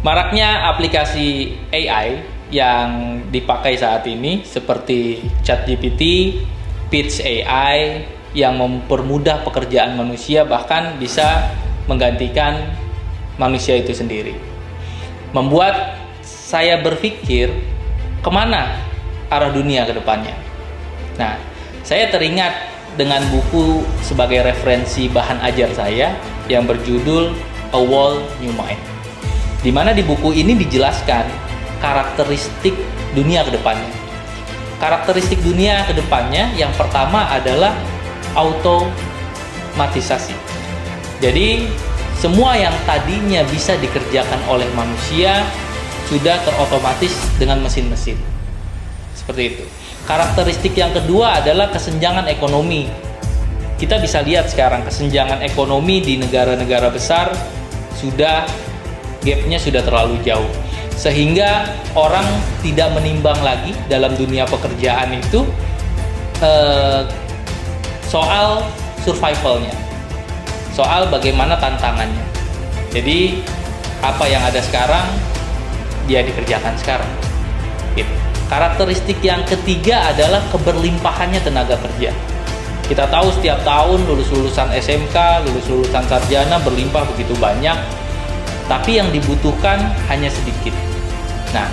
Maraknya aplikasi AI yang dipakai saat ini seperti ChatGPT, Pitch AI yang mempermudah pekerjaan manusia, bahkan bisa menggantikan manusia itu sendiri. Membuat saya berpikir kemana arah dunia ke depannya. Nah, saya teringat dengan buku sebagai referensi bahan ajar saya yang berjudul A Whole New Mind, di mana di buku ini dijelaskan karakteristik dunia ke depannya. Karakteristik dunia ke depannya yang pertama adalah automatisasi. Jadi, semua yang tadinya bisa dikerjakan oleh manusia sudah terotomatis dengan mesin-mesin. Seperti itu. Karakteristik yang kedua adalah kesenjangan ekonomi. Kita bisa lihat sekarang kesenjangan ekonomi di negara-negara besar gapnya sudah terlalu jauh, sehingga orang tidak menimbang lagi dalam dunia pekerjaan itu soal survivalnya, soal bagaimana tantangannya. Jadi apa yang ada sekarang dia dikerjakan sekarang gitu. Karakteristik yang ketiga adalah keberlimpahannya tenaga kerja. Kita tahu setiap tahun lulusan SMK, lulusan sarjana berlimpah begitu banyak, tapi yang dibutuhkan hanya sedikit. Nah,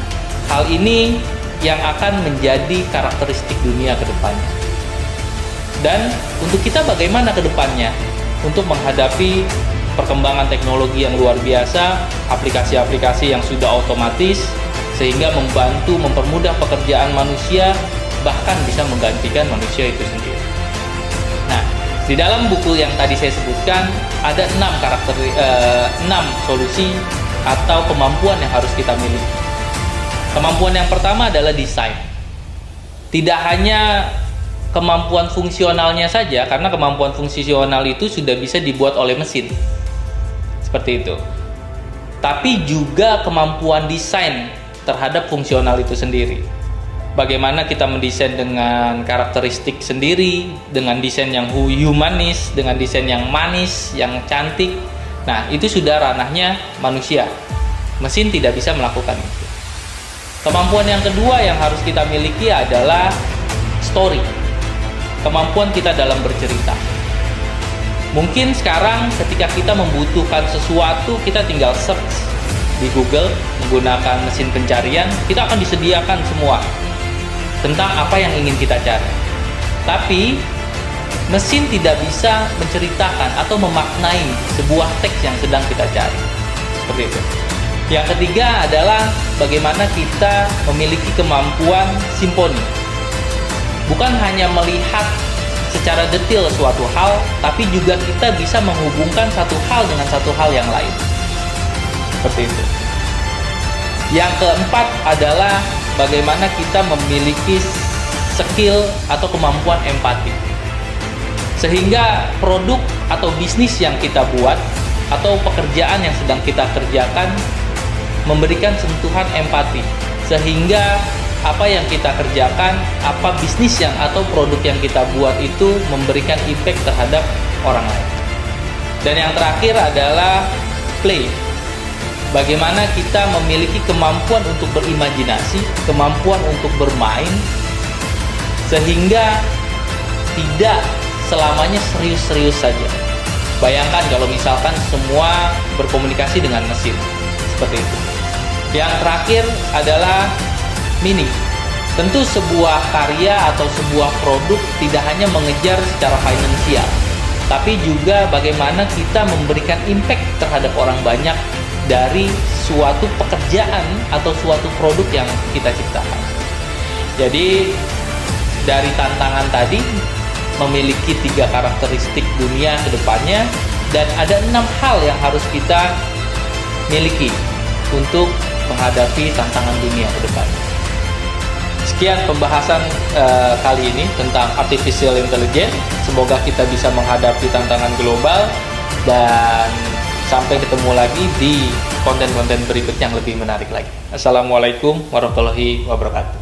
hal ini yang akan menjadi karakteristik dunia ke depannya. Dan untuk kita bagaimana ke depannya? Untuk menghadapi perkembangan teknologi yang luar biasa, aplikasi-aplikasi yang sudah otomatis, sehingga mempermudah pekerjaan manusia, bahkan bisa menggantikan manusia itu sendiri. Nah, di dalam buku yang tadi saya sebutkan, ada 6 solusi atau kemampuan yang harus kita miliki. Kemampuan yang pertama adalah desain. Tidak hanya kemampuan fungsionalnya saja, karena kemampuan fungsional itu sudah bisa dibuat oleh mesin. Seperti itu. Tapi juga kemampuan desain terhadap fungsional itu sendiri. Bagaimana kita mendesain dengan karakteristik sendiri, dengan desain yang humanis, dengan desain yang manis, yang cantik. Nah, itu sudah ranahnya manusia. Mesin tidak bisa melakukan itu. Kemampuan yang kedua yang harus kita miliki adalah story. Kemampuan kita dalam bercerita. Mungkin sekarang ketika kita membutuhkan sesuatu, kita tinggal search di Google menggunakan mesin pencarian, kita akan disediakan semua tentang apa yang ingin kita cari. Tapi mesin tidak bisa menceritakan atau memaknai sebuah teks yang sedang kita cari. Seperti itu. Yang ketiga adalah bagaimana kita memiliki kemampuan simponi. Bukan hanya melihat secara detail suatu hal, tapi juga kita bisa menghubungkan satu hal dengan satu hal yang lain. Seperti itu. Yang keempat adalah bagaimana kita memiliki skill atau kemampuan empati. Sehingga produk atau bisnis yang kita buat atau pekerjaan yang sedang kita kerjakan memberikan sentuhan empati. Sehingga apa yang kita kerjakan, apa bisnis yang atau produk yang kita buat itu memberikan impact terhadap orang lain. Dan yang terakhir adalah play. Bagaimana kita memiliki kemampuan untuk berimajinasi, kemampuan untuk bermain, sehingga tidak selamanya serius-serius saja. Bayangkan kalau misalkan semua berkomunikasi dengan mesin, seperti itu. Yang terakhir adalah meaning. Tentu sebuah karya atau sebuah produk tidak hanya mengejar secara finansial, tapi juga bagaimana kita memberikan impact terhadap orang banyak dari suatu pekerjaan atau suatu produk yang kita ciptakan. Jadi dari tantangan tadi memiliki 3 karakteristik dunia ke depannya, dan ada 6 hal yang harus kita miliki untuk menghadapi tantangan dunia ke depannya. Sekian pembahasan kali ini tentang artificial intelligence. Semoga kita bisa menghadapi tantangan global, dan sampai ketemu lagi di konten-konten berikut yang lebih menarik lagi. Assalamualaikum warahmatullahi wabarakatuh.